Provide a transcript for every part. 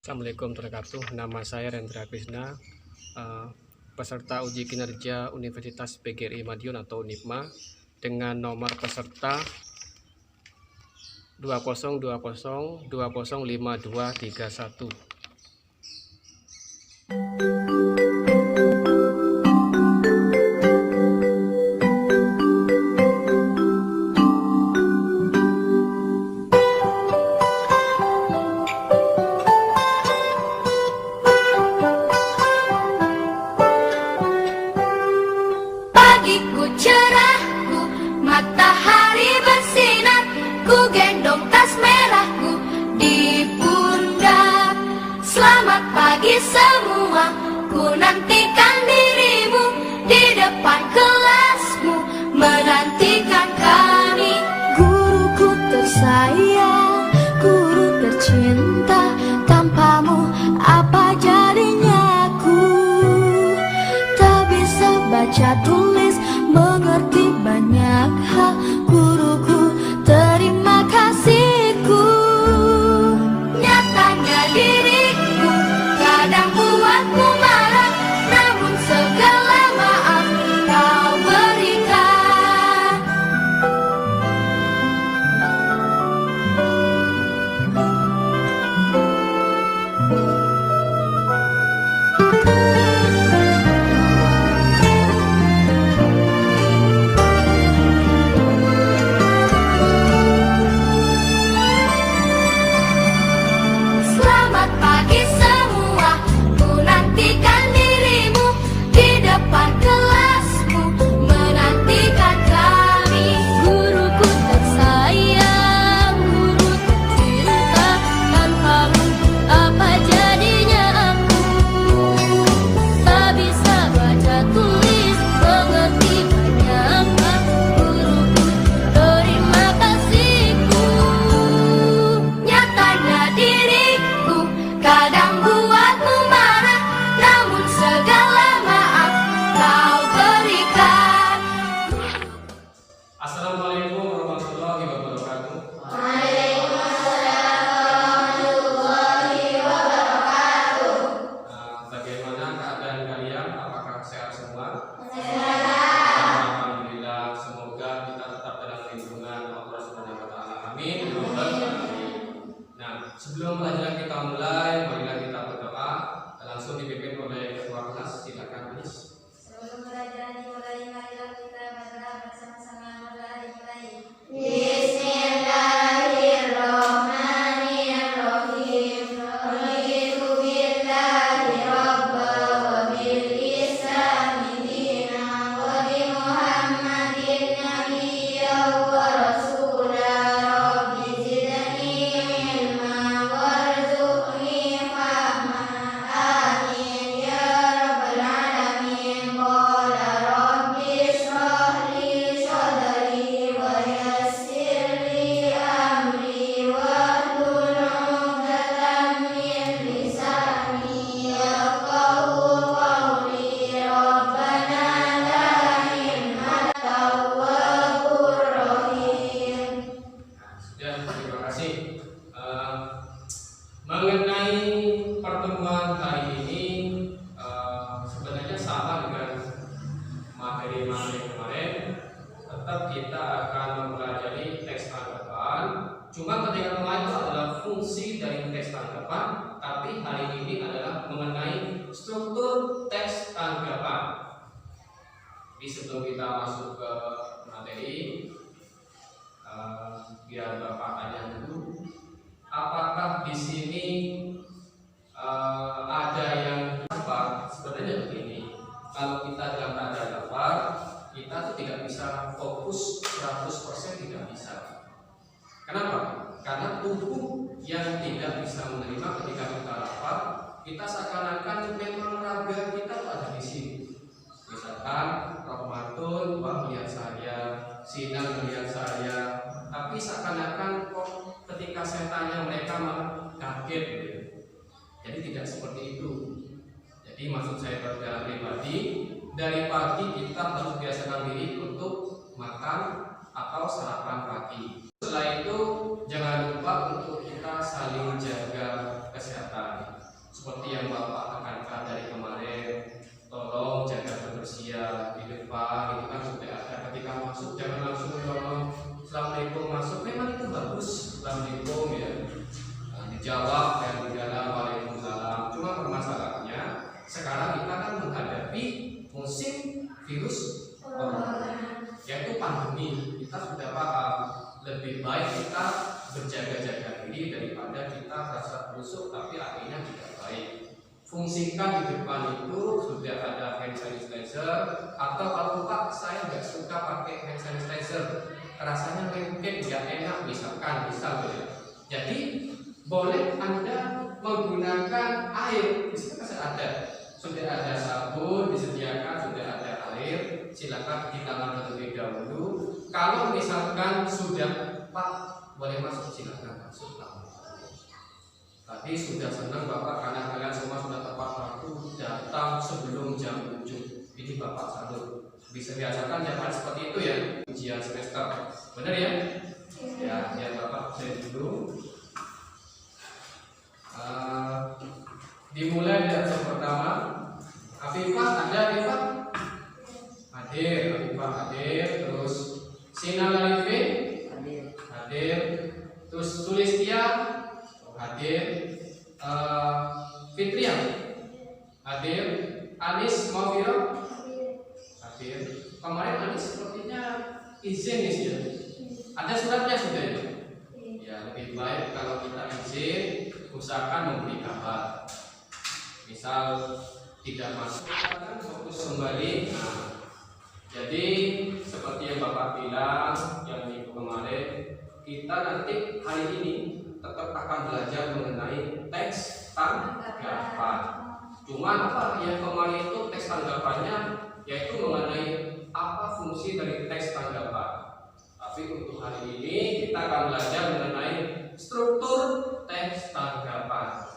Assalamualaikum warahmatullahi wabarakatuh. Nama saya Rendra Krisna, peserta uji kinerja Universitas PGRI Madiun atau UNIPMA dengan nomor peserta 2020205231. Pagiku cerahku, matahari bersinar, ku gendong tas merahku di pundak. Selamat pagi semua, ku nantikan dirimu di depan kelasmu, menantikan kami. Guruku tersayang, guru tercinta, tanpamu apa jadinya aku? Tak bisa baca tulis, mengerti banyak hal. Guruku, terima kasihku. Nyatanya diriku kadang buatmu marah, namun segala maaf kau berikan. Selamat pagi semua, ku nantikan dirimu di depan kelasmu, menantikan kami. Guruku tersayang, guru tercinta, tanpamu apa jadinya aku? Tak bisa baca tulis, mengerti banyak hal. Guruku, terima kasihku. Nyatanya diriku kadang buatmu marah, namun segala maaf kau berikan. Assalamualaikum warahmatullahi wabarakatuh. Bagaimana keadaan kalian? Apakah sehat semua? Alhamdulillah, semoga kita tetap dalam lindungan Allah Subhanahu wa taala. Amin. Nah, sebelum pelajaran kita mulai, marilah kita berdoa. Langsung dipimpin oleh ketua kelas. Silakan, Miss. Sebelum pelajaran dimulai, marilah kita berdoa bersama-sama. Mulai. Bismillahirrahmanirrahim. Raditu billahi rabba wa bil islami dina wa bi Muhammadin nabiyya wa rasula. Rabbi zidni ilma warzuqni fahma. Amin ya rabbal alamin. Qala rabbi shrah li sadri wa yassir li amri wahlul 'uqdatam min lisani yafqahu qawli. Rabbana la ilaha tawwabur rahim. Ya, terima kasih. Mengenai pertemuan hari ini, sebenarnya sama dengan materi-materi kemarin. Tetap kita akan mempelajari teks tanggapan. Cuma ketika kemarin itu adalah fungsi dari teks tanggapan, tapi hari ini adalah mengenai struktur teks tanggapan. Jadi sebelum kita masuk ke materi, biar Bapak tanya dulu, apakah di sini ada yang apa? Sebenarnya begini, kalau kita dalam keadaan lapar, kita tuh tidak bisa fokus 100%, tidak bisa. Kenapa? Karena tubuh yang tidak bisa menerima ketika kita lapar, kita seakan-akan memang raga kita tuh ada di sini. Misalkan Rahmatun, Wah melihat saya, Sinan melihat saya, tapi seakan-akan kok ketika saya tanya mereka malah kaget gitu. Jadi tidak seperti itu. Jadi maksud saya secara pribadi, dari pagi kita harus biasakan diri untuk makan atau sarapan pagi. Setelah itu jangan lupa untuk kita saling jaga kesehatan. seperti yang Bapak tekankan dari kemarin, tolong jaga kebersihan di depan, itu kan sudah ada. Ketika masuk jangan langsung tolong Assalamualaikum masuk, memang itu bagus Assalamualaikum ya, dijawab yang di dalam Waalaikumsalam. Cuma permasalahannya sekarang kita kan menghadapi musim virus corona, yaitu pandemi. Kita sudah paham, lebih baik kita berjaga-jaga diri daripada kita rasa busuk tapi akhirnya tidak baik. Fungsikan di depan itu sudah ada hand sanitizer, atau kalau Pak saya nggak suka pakai hand sanitizer, rasanya lengket nggak enak misalkan, ya. Jadi boleh Anda menggunakan air, di situ sudah ada sabun disediakan, sudah ada air, silakan di tangan terlebih dahulu. Kalau misalkan sudah Pak boleh masuk, silakan masuk. Tadi sudah senang Bapak karena kalian semua sudah tepat waktu datang sebelum jam 7. Ini Bapak salut. Bisa biasakan jangan seperti itu ya, ujian semester. Benar ya? Ya Bapak saya dulu. Dimulai dari yang pertama. Afifah, ada Afifah? Hadir, Afifah hadir. Terus Sinal Alifin? Hadir. Terus Sulistia? Hadir. Fitria? Hadir. Anis Maufiro? Hadir. Kemarin Anis sepertinya izin ya. Ada suratnya sudah ya? Ya lebih baik kalau kita izin, usahakan memberi kabar. Misal tidak masuk, akan fokus kembali. Nah, jadi seperti yang Bapak bilang yang minggu kemarin, kita nanti hari ini tetap akan belajar mengenai teks tanggapan. Cuma apa yang kemarin itu teks tanggapannya, yaitu mengenai apa fungsi dari teks tanggapan. Tapi untuk hari ini kita akan belajar mengenai struktur teks tanggapan.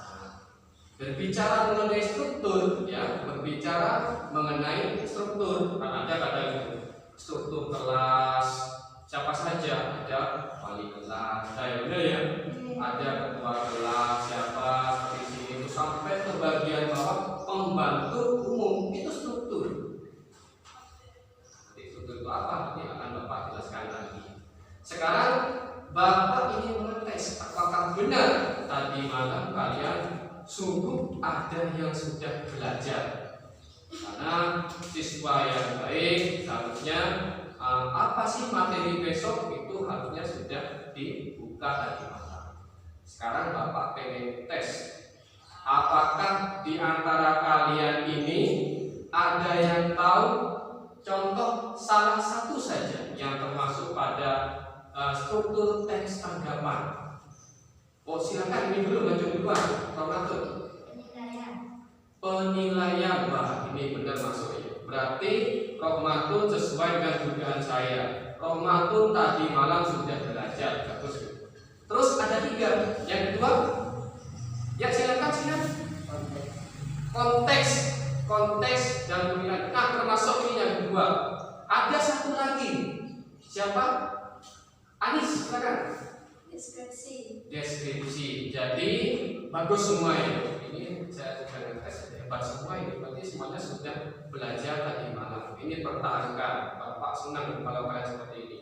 Berbicara mengenai struktur, ya, berbicara mengenai struktur. Nah, ada itu struktur kelas, siapa saja, ada wali kelas, saya benar ya, ada ketua kelas, siapa seperti sini, sampai ke bagian bawah pembantu umum, itu struktur. Nanti struktur itu apa? Nanti akan Bapak jelaskan lagi. Sekarang Bapak ini mengetes apakah benar tadi malam kalian sungguh ada yang sudah belajar, karena siswa yang baik seharusnya apa sih materi besok itu harusnya sudah dibuka tadi malam. Sekarang Bapak pengen tes, apakah di antara kalian ini ada yang tahu contoh salah satu saja yang termasuk pada struktur teks tanggapan. Oh silakan ini dulu maju duluan, Rohmatun. Penilaian, wah ini benar masuk ya. Berarti Rohmatun sesuai dengan dugaan saya. Rohmatun tadi malam sudah belajar, bagus. Terus ada 3. Yang kedua, ya silakan. Konteks dan penilaian. Nah termasuk ini yang kedua. Ada satu lagi. Siapa? Anis, silakan. Deskripsi. Jadi bagus semua ya. Ini saya sudah tes hebat semua ini. Berarti semuanya sudah belajar tadi malam. Ini pertahankan. Bapak senang kalau kalian seperti ini.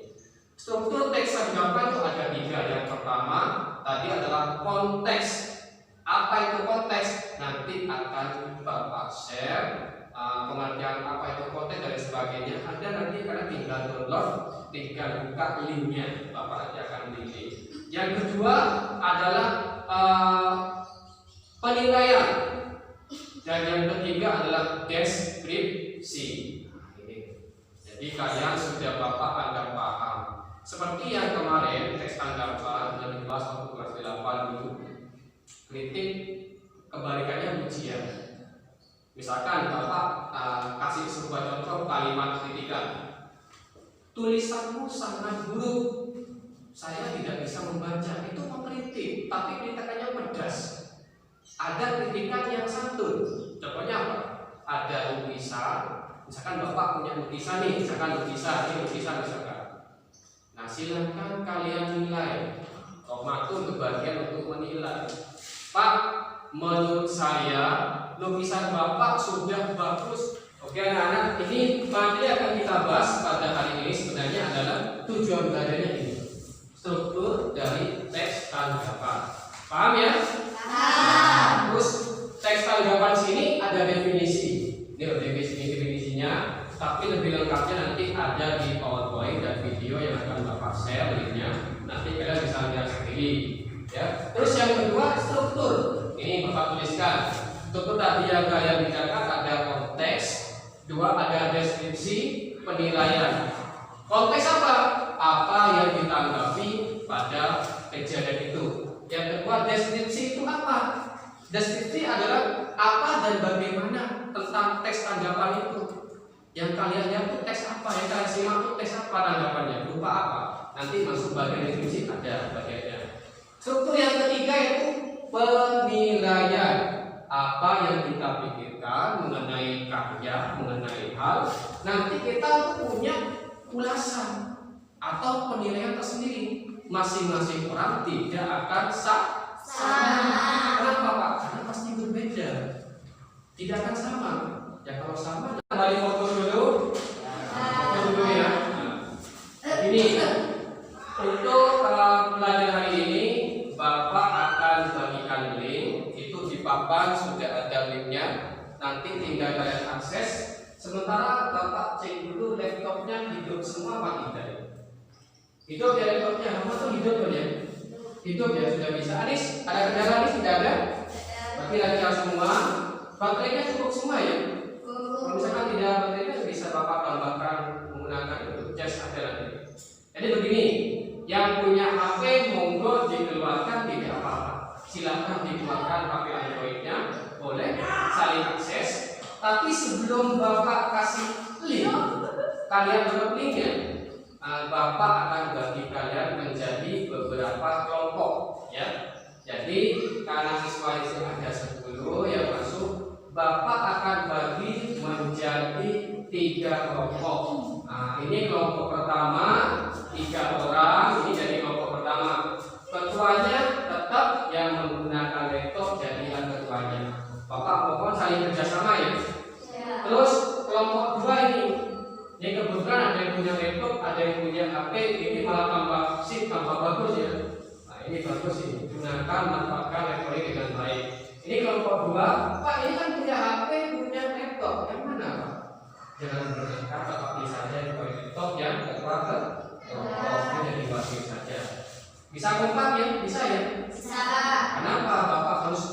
Struktur teks tanggapan itu ada 3. Yang pertama tadi adalah konteks. Apa itu konteks? Nanti akan Bapak share pengertian apa itu konteks dan sebagainya. Ada nanti kalian tinggal download, tinggal buka linknya. Bapak nanti akan link. Yang kedua adalah penilaian, dan yang ketiga adalah deskripsi. Jadi kalian sudah Bapak anggap paham. Seperti yang kemarin teks tanggapan yang dibahas waktu kelas 8 dulu, kritik kebalikannya ujian. Misalkan Bapak kasih sebuah contoh kalimat kritikan, tulisanmu sangat buruk, saya tidak bisa membaca. Itu mengkritik, tapi kritikannya pedas. Ada kritikan yang santun. Contohnya apa? Ada lukisan, misalkan Bapak punya lukisan nih, misalkan lukisan misalkan. Nah silakan kalian nilai. Rohmatun kebagian untuk menilai. Pak, menurut saya lukisan Bapak sudah bagus. Oke anak-anak, ini materi akan kita bahas pada hari ini sebenarnya adalah tujuan belajarnya ini. Struktur dari teks tanggapan. Paham ya? Paham. Terus teks tanggapan sini ada definisi. Ini definisinya, tapi lebih lengkapnya nanti ada di PowerPoint dan video yang akan Bapak share linknya. Nanti kalian bisa lihat sendiri. Ya. Terus yang kedua struktur. Ini Bapak tuliskan. Struktur tadi yang kalian bicarakan ada konteks, dua ada deskripsi, penilaian. Konteks apa? Apa yang ditanggapi pada kejadian itu. Yang kedua deskripsi itu apa? Deskripsi adalah apa dan bagaimana tentang teks tanggapan itu. Yang kalian lihat itu teks apa? Yang kalian simak itu teks apa tanggapannya? Berupa apa? Nanti masuk bagian deskripsi ada bagiannya. Struktur yang ketiga itu penilaian. Apa yang kita pikirkan mengenai karya, mengenai hal, nanti kita punya ulasan atau penilaian tersendiri. Masing-masing orang tidak akan sama. Kenapa Pak? Karena pasti berbeda. Tidak akan sama. Ya kalau sama, kembali foto dulu. Foto dulu ya. Nah, ini untuk pelajaran hari ini Bapak akan bagikan link. Itu di papan sudah ada linknya. Nanti tinggal kalian akses. Sementara Bapak cek dulu laptopnya hidup semua apa tidak. Hidup ya laptopnya, kamu tuh hidup ya? Hidup ya, sudah bisa. Anis, ada kendala Anis? Tidak ada? Berarti lancar semua. Baterainya cukup semua ya? Kalau misalkan tidak baterainya bisa Bapak tambahkan menggunakan untuk cas ada nanti. Jadi begini, yang punya HP monggo dikeluarkan tidak apa-apa. Silakan dikeluarkan HP Androidnya, boleh saling akses. Tapi sebelum Bapak kasih link, kalian dapat linknya. Bapak akan bagi kalian menjadi beberapa kelompok ya. Jadi karena siswa itu ada 10 yang masuk, Bapak akan bagi menjadi 3 kelompok. Nah, ini kelompok pertama 3 orang, ini jadi kelompok pertama. Ketuanya tetap yang menggunakan laptop jadilah ketuanya. Bapak mohon saling kerjasama ya. Terus kelompok 2 ini kebetulan ada yang punya laptop, ada yang punya HP, ini malah tambah sip, tambah bagus ya. Nah ini bagus ini, gunakan manfaatkan elektronik dengan baik. Ini kelompok 2, Pak ini kan punya HP, punya laptop, yang mana Pak? Jangan berdekat, Bapak pilih saja yang punya laptop yang terkuat kelompok jadi wakil saja. Bisa kompak ya? Bisa ya? Bisa. Kenapa Bapak harus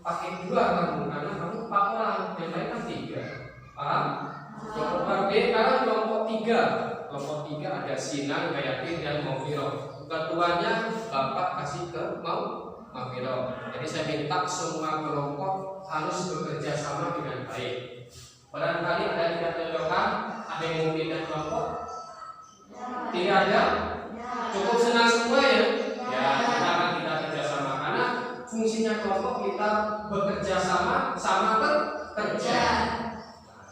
pakai 2 kamu? Karena kamu 4 orang, yang lain kan 3. Paham? Kelompok B sekarang kelompok 3. Kelompok 3 ada Sinan, Gayatin dan Maufiro. Ketuanya Bapak kasih ke Maufiro. Jadi saya minta semua kelompok harus bekerja sama dengan baik. Barangkali ada tidak cocokkan, ada yang mau pindah kelompok? Tidak ada? Cukup senang semua ya? Ya, kita akan kita kerja sama karena fungsinya kelompok kita bekerja sama, sama bekerja.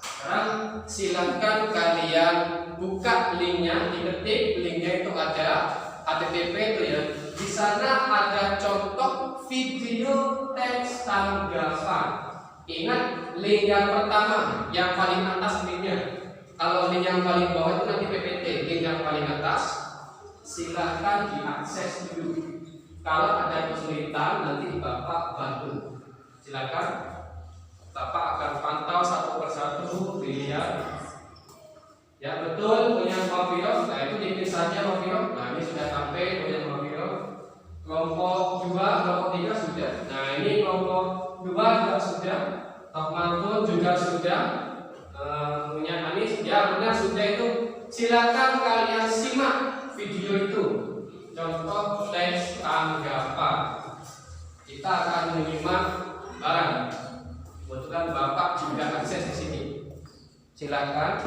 Sekarang silakan kalian buka linknya, diketik linknya itu ada http itu ya. Di sana ada contoh video teks tanggapan. Ingat link yang pertama, yang paling atas linknya. Kalau link yang paling bawah itu nanti PPT. Link yang paling atas silakan diakses dulu. Kalau ada kesulitan nanti Bapak bantu. Silakan. Bapak akan pantau satu persatu dilihat. Ya betul punya Maufiro. Nah itu dipilih saja Maufiro. Nah ini sudah sampai punya Maufiro. Kelompok 2, kelompok 3 sudah. Nah ini kelompok 2 juga sudah. Tokmantul juga sudah. Punya Anis ya benar sudah itu. Silakan kalian simak video itu. Contoh teks tanggapan. Kita akan menyimak bareng. Kebetulan Bapak juga akses di sini. Silakan.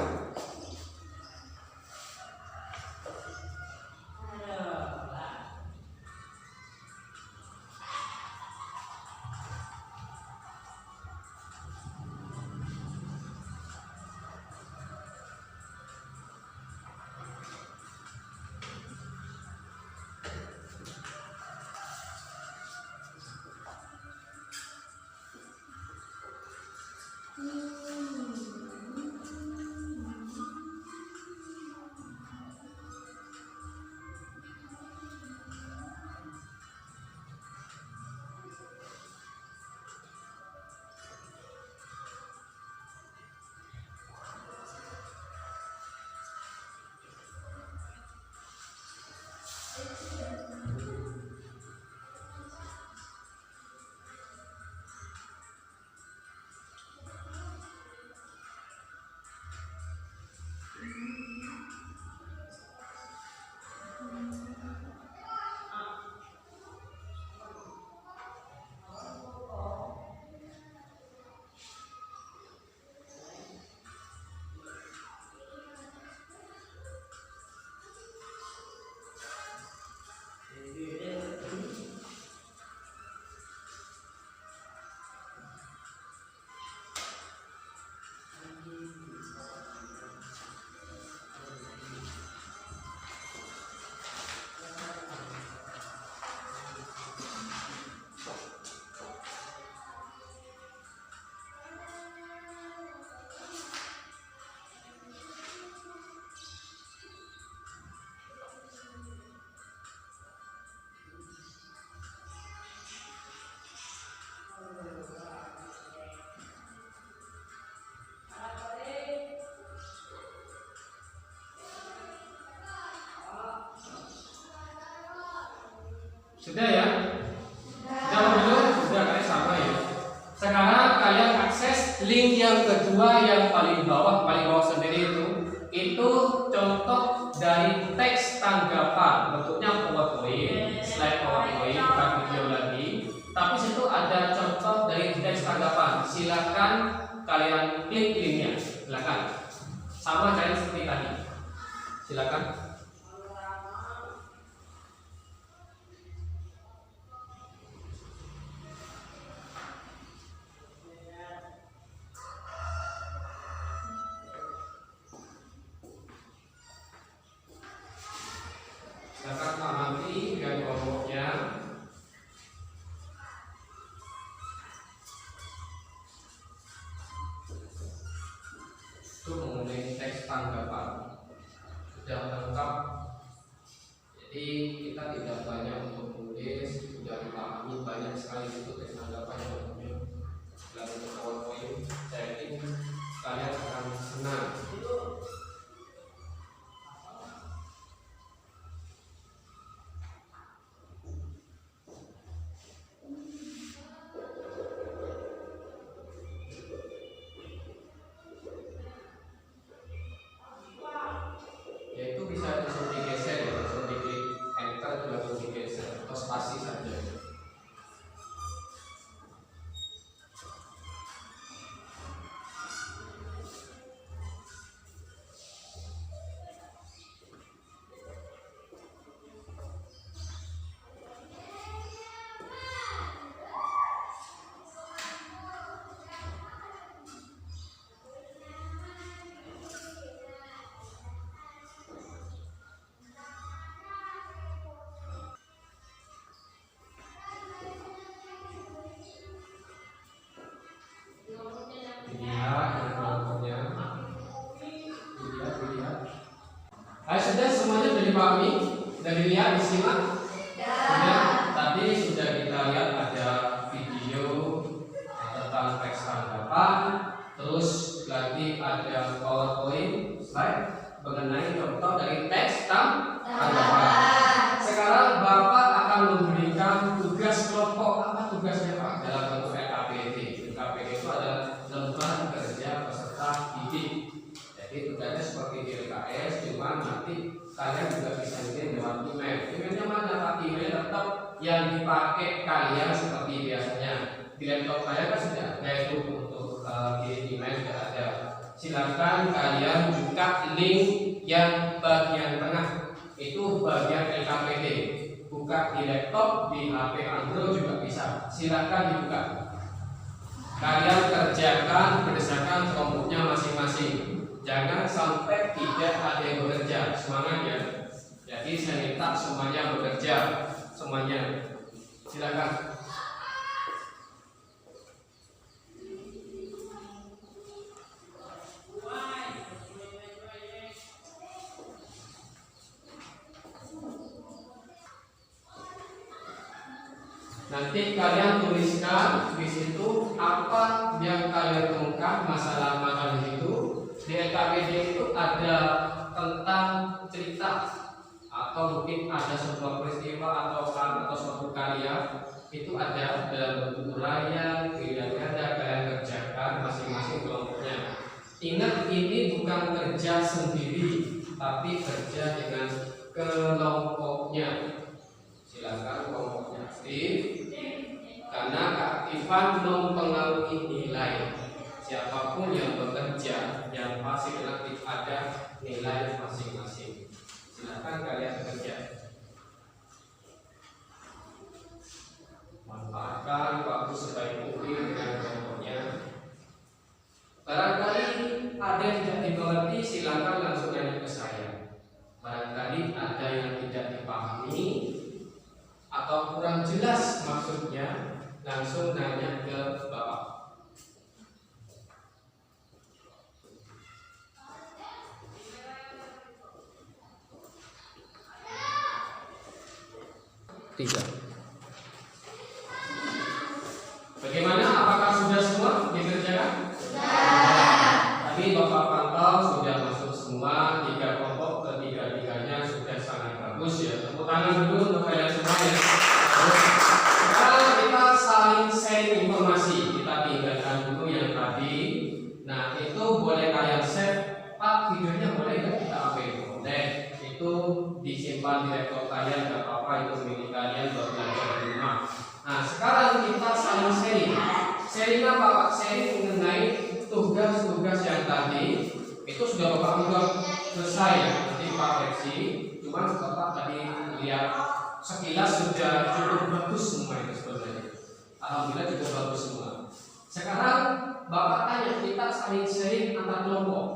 link yang kedua yang paling bawah sendiri itu contoh dari teks tanggapan, bentuknya PowerPoint, slide PowerPoint, bukan video lagi. Tapi situ ada contoh dari teks tanggapan. Silakan kalian klik linknya, silakan. Sama kayak seperti tadi. Silakan. Silakan amati dan kelompoknya. Itu mengenai teks tanggapan sudah lengkap. Jadi kita tidak banyak untuk menulis, sudah dipahami banyak sekali itu teks tanggapan yang punya lalu PowerPoint. Saya yakin kalian akan senang. Yaitu bisa langsung digeser, langsung diklik enter itu langsung digeser atau spasi saja. Sudah semuanya sudah dipahami, sudah dilihat, disimak. Sudah, tadi sudah kita lihat ada video tentang teks tanggapan, terus lagi ada PowerPoint slide mengenai contoh dari teks tanggapan. Sekarang Bapak akan memberikan tugas kelompok. Apa tugasnya Pak? Dalam bentuk LKPD. LKPD itu adalah lembar kerja peserta didik. Jadi tugasnya seperti di LKS, cuma nanti kalian juga bisa bikin lewat email. Emailnya mana Pak? Email tetap yang dipakai kalian seperti biasanya. Di laptop saya kan sudah ada itu untuk kirim email sudah ada. Silakan kalian buka link yang bagian tengah, itu bagian LKPD. Buka di laptop, di HP Android juga bisa. Silakan dibuka. Kalian kerjakan berdasarkan kelompoknya masing-masing. Jangan sampai tidak ada yang bekerja. Semangat ya. Jadi saya minta semuanya bekerja, semuanya. Silakan. Nanti kalian tuliskan di situ apa yang kalian temukan masalah-masalah itu. Di LKPD itu ada tentang cerita atau mungkin ada sebuah peristiwa atau suatu karya, itu ada dalam bentuk uraian, kira-kira kalian kerjakan masing-masing kelompoknya. Ingat, ini bukan kerja sendiri, tapi kerja dengan kelompoknya. Silakan kelompoknya aktif, karena keaktifan mempengaruhi nilai. Siapapun yang bekerja, yang pasti aktif ada nilai masing-masing. Silakan kalian bekerja. Manfaatkan waktu sebaik mungkin dengan kelompoknya. Barangkali ada yang tidak dimengerti, silakan langsung nanya ke saya. Barangkali ada yang tidak dipahami atau kurang jelas maksudnya, langsung nanya ke Bapak. Tidak. Bagaimana? Apakah sudah semua dikerjakan? Sudah. Tadi Bapak pantau sudah masuk semua 3 kelompok, ketiga-tiganya sudah sangat bagus ya. Tepuk tangan dulu untuk kalian semua ya. Sekarang kita saling sharing informasi. Kita tinggalkan dulu yang tadi. simpan di laptop kalian, gak apa-apa, itu milik kalian buat belajar di rumah. Nah, sekarang kita saling sharing. Sharing apa Pak? Sharing mengenai tugas-tugas yang tadi itu sudah Bapak anggap selesai ya. Nanti Pak koreksi. Cuman Bapak tadi lihat sekilas sudah cukup bagus semua itu sebenarnya. Alhamdulillah cukup bagus semua. Sekarang Bapak tanya, kita saling sharing antar kelompok.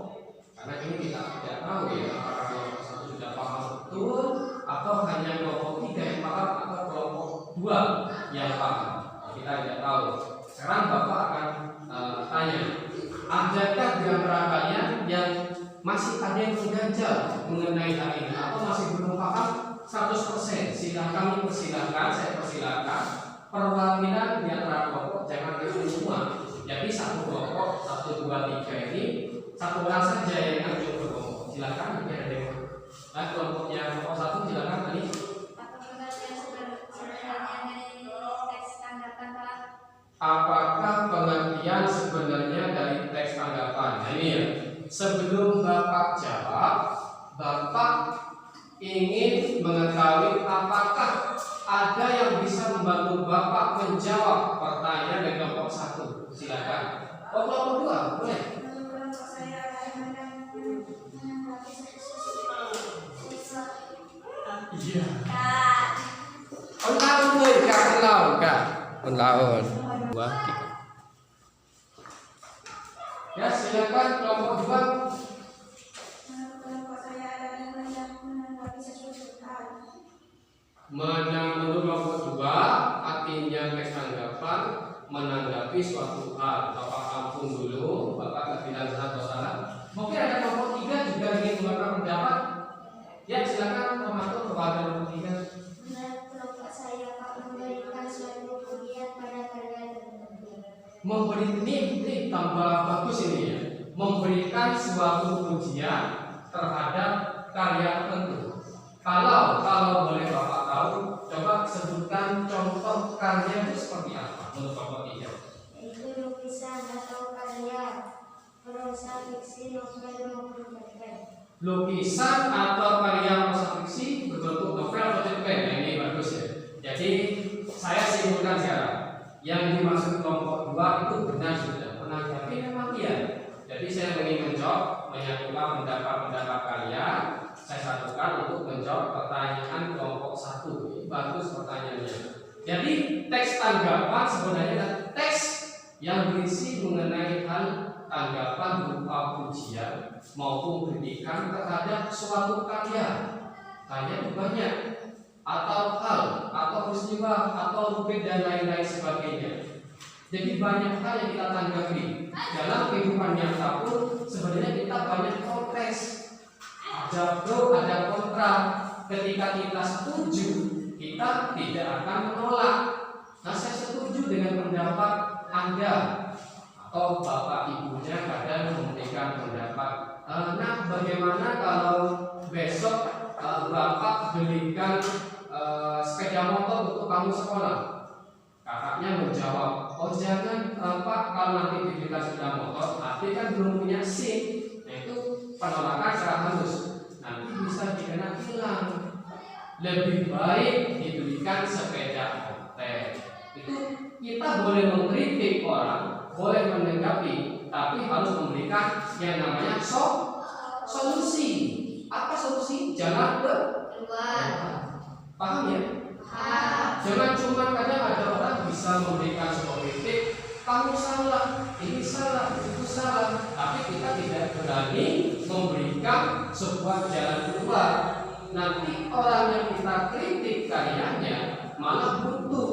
Karena ini kita tidak tahu ya apakah kelompok satu sudah paham betul atau hanya kelompok 3 yang paham atau kelompok 2 yang paham. Kita tidak tahu. Sekarang Bapak akan tanya, adakah di antara kalian yang masih ada yang mengganjal mengenai hal ini atau masih belum paham 100%? Silakan persilahkan, saya persilahkan. Perwakilan di antara kelompok jangan itu semua. Jadi satu kelompok 1, 2, 3 ini satu orang saja yang akan berkelompok. Silakan jika ada yang kelompoknya kelompok 1 silakan tadi. Apakah pengertian sebenarnya dari teks tanggapan? Nah ini ya. Sebelum Bapak jawab, Bapak ingin mengetahui apakah ada yang bisa membantu Bapak menjawab pertanyaan dari kelompok 1. Silakan. Oh, kelompok 2 boleh. Iya. Penlaunเลยครับpenlaun. Wah, kita. Ya, silakan kelompok 2. Menurut kelompok 2 artinya teks tanggapan menanggapi suatu hal. Bapak ampun dulu, Bapak nggak bilang salah atau salah. Mungkin ada kelompok 3 juga ingin mengatakan pendapat. Ya, silakan termasuk kepada kelompok 3. Kelompok saya Pak memberikan suatu pujian pada karya tertentu. Memberi ini tambah bagus ini ya. Memberikan suatu pujian terhadap karya tertentu. Kalau boleh Bapak tahu, coba sebutkan contoh karya itu seperti apa menurut Bapak 3? Yaitu lukisan atau karya prosa fiksi novel maupun cerpen. Lukisan atau karya prosa fiksi berbentuk novel atau cerpen. Nah, ini bagus ya. Jadi saya simpulkan sekarang, yang dimaksud kelompok 2 itu benar sudah menanggapi memang iya. Jadi saya ingin menjawab, menyatukan pendapat-pendapat kalian. Saya satukan untuk menjawab pertanyaan kelompok 1. Bagus pertanyaannya. Jadi teks tanggapan sebenarnya adalah teks yang berisi mengenai hal tanggapan berupa pujian maupun kritikan terhadap suatu karya. Karya itu banyak, atau hal, atau peristiwa, atau rubrik dan lain-lain sebagainya. Jadi banyak hal yang kita tanggapi dalam kehidupan nyata pun sebenarnya kita banyak protes. Ada pro, ada kontra. Ketika kita setuju, kita tidak akan menolak. Nah, saya setuju dengan pendapat Anda atau Bapak Ibunya kadang memberikan pendapat. Nah, bagaimana kalau besok Bapak belikan sepeda motor untuk kamu sekolah? Kakaknya menjawab, oh jangan Pak, kalau nanti diberikan sepeda motor, tapi kan belum punya SIM. Nah, itu penolakan secara halus. Nanti bisa dikena hilang. Lebih baik diberikan sepeda motor. Itu kita boleh mengkritik orang, boleh menanggapi, tapi harus memberikan yang namanya solusi. Apa solusi? Jangan Keluar. paham ya? Jangan cuma kadang ada orang bisa memberikan sebuah kritik, kamu salah, ini salah, itu salah, tapi kita tidak berani memberikan sebuah jalan keluar. Nanti orang yang kita kritik karyanya malah buntu.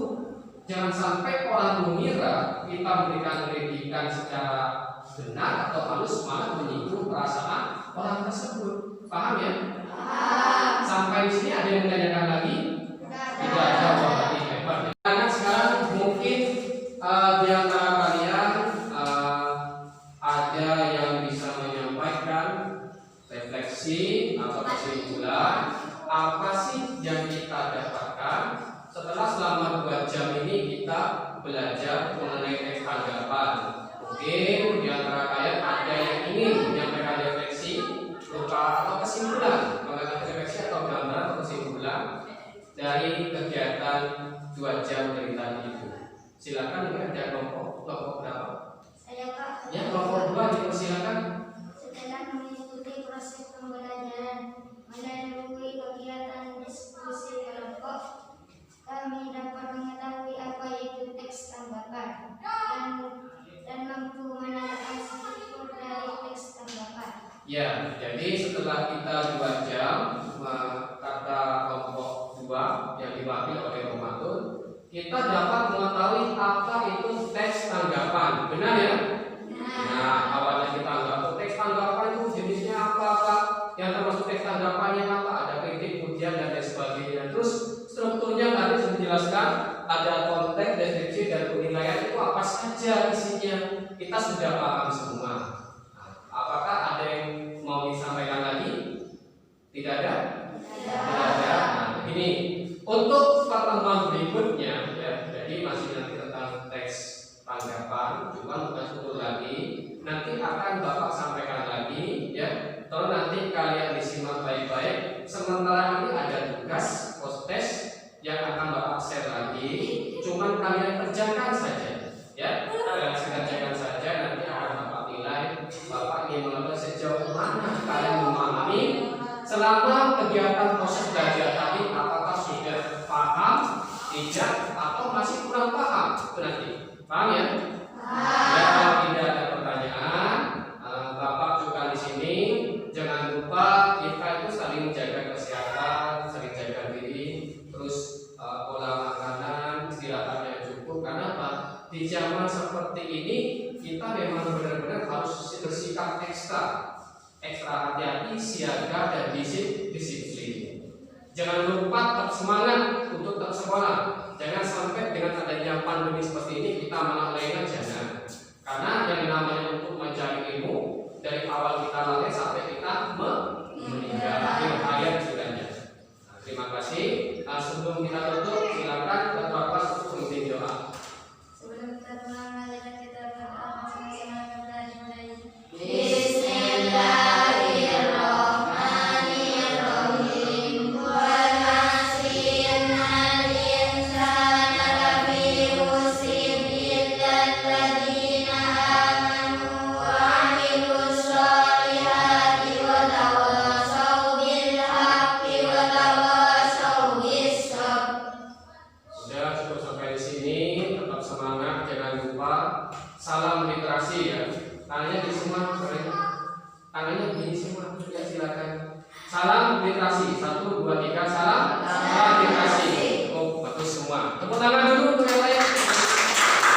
Jangan sampai orang mengira kita memberikan kritikan secara benar atau halus malah menyinggung perasaan orang tersebut. Paham ya? Sampai di sini ada yang menanyakan lagi? Tidak ada, berarti hebat. Karena sekarang mungkin di antara kalian ada yang bisa menyampaikan refleksi atau kesimpulan apa sih yang kita dapatkan setelah selama 2 jam ini kita belajar mengenai teks tanggapan. Mungkin di antara kalian ada yang ingin menyampaikan refleksi berupa atau kesimpulan, mengenai refleksi atau gambaran atau kesimpulan. Ya, jadi setelah kita 2 jam kata kelompok 2 yang diwakili oleh Ramadan, kita dapat mengetahui apa itu teks tanggapan. Benar ya? Nah, awalnya kita anggap teks tanggapan itu jenisnya apa, Pak? Yang termasuk teks tanggapannya apa? Ada kritik, pujian, dan lain sebagainya. Terus strukturnya tadi sudah dijelaskan, ada konteks, deskripsi, dan penilaian itu apa saja isinya. Kita sudah paham semua. Nah, apakah ada yang mau disampaikan lagi? Tidak ada? Tidak ada. Nah, ini untuk pertemuan berikutnya ya. Jadi masih nanti tentang teks tanggapan, cuma bukan struktur lagi. Nanti akan Bapak sampaikan lagi ya. Tolong nanti kalian disimak baik-baik. Sementara ini ada tugas post-test yang akan Bapak share lagi. Cuman kalian kerjakan saja ya. Kalian kerjakan saja, nanti akan Bapak nilai Bapak ingin mengetahui sejauh mana kalian memahami selama kegiatan proses belajar tadi, apakah sudah paham, tidak, atau masih kurang paham. Itu nanti. Paham ya? Ya, kalau tidak ada pertanyaan, Bapak juga di sini. Jangan lupa kita itu saling menjaga kesehatan, saling jaga diri, terus pola makanan, istirahat yang cukup. Karena apa? Di zaman seperti ini kita memang benar-benar harus bersikap ekstra hati-hati, siaga, dan disiplin. Jangan lupa tetap semangat untuk tetap sekolah. Jangan sampai dengan adanya pandemi seperti ini kita malah lengah, jangan. Karena yang namanya untuk mencari ilmu dari awal kita lalai sampai kita meninggal, akhir sudahnya. Nah, terima kasih. Sebelum kita tutup, silakan Bapak untuk memimpin doa. Sebelum kita mulai, kita berdoa sama-sama kepada Tuhan. Salam literasi ya. Tangannya di semua, tangannya begini semua. Ya silakan. Salam literasi. 1, 2, 3. Salam literasi.